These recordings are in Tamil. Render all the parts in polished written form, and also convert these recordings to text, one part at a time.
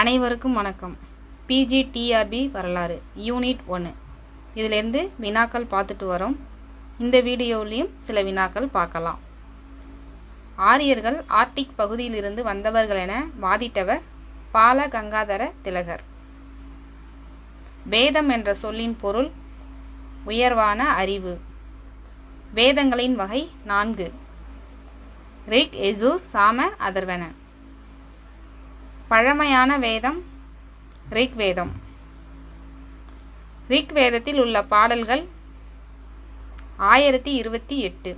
அனைவருக்கும் வணக்கம். பிஜிடிஆர்பி வரலாறு யூனிட் 1 இதிலேருந்து வினாக்கள் பார்த்துட்டு வரோம். இந்த வீடியோவிலையும் சில வினாக்கள் பார்க்கலாம். ஆரியர்கள் ஆர்டிக் பகுதியிலிருந்து வந்தவர்கள் என வாதிட்டவர் பால கங்காதர திலகர். வேதம் என்ற சொல்லின் பொருள் உயர்வான அறிவு. வேதங்களின் வகை 4: ரிக், யஜுர், சாம, அதர்வன. பழமையான வேதம் ரிக் வேதம். ரிக் வேதத்தில் உள்ள பாடல்கள் 1028.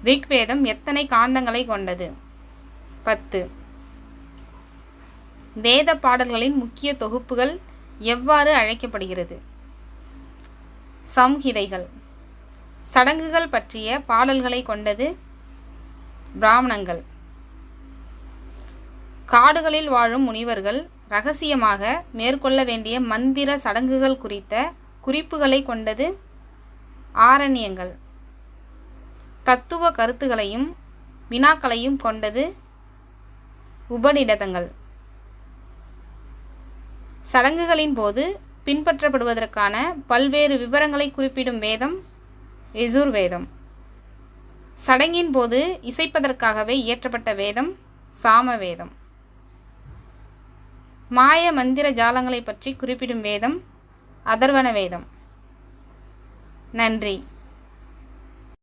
ரிக் வேதம் எத்தனை காண்டங்களை கொண்டது? 10. வேத பாடல்களின் முக்கிய தொகுப்புகள் எவ்வாறு அழைக்கப்படுகிறது? சம்ஹிதைகள். சடங்குகள் பற்றிய பாடல்களை கொண்டது பிராமணங்கள். காடுகளில் வாழும் முனிவர்கள் இரகசியமாக மேற்கொள்ள வேண்டிய மந்திர சடங்குகள் குறித்த குறிப்புகளை கொண்டது ஆரண்யங்கள். தத்துவ கருத்துகளையும் வினாக்களையும் கொண்டது உபநிடதங்கள். சடங்குகளின் போது பின்பற்றப்படுவதற்கான பல்வேறு விவரங்களை குறிப்பிடும் வேதம் யஜுர் வேதம். சடங்கின் போது இசைப்பதற்காகவே இயற்றப்பட்ட வேதம் சாம வேதம். மாய மந்திர ஜாலங்களை பற்றி குறிப்பிடும் வேதம் அதர்வன வேதம். நன்றி.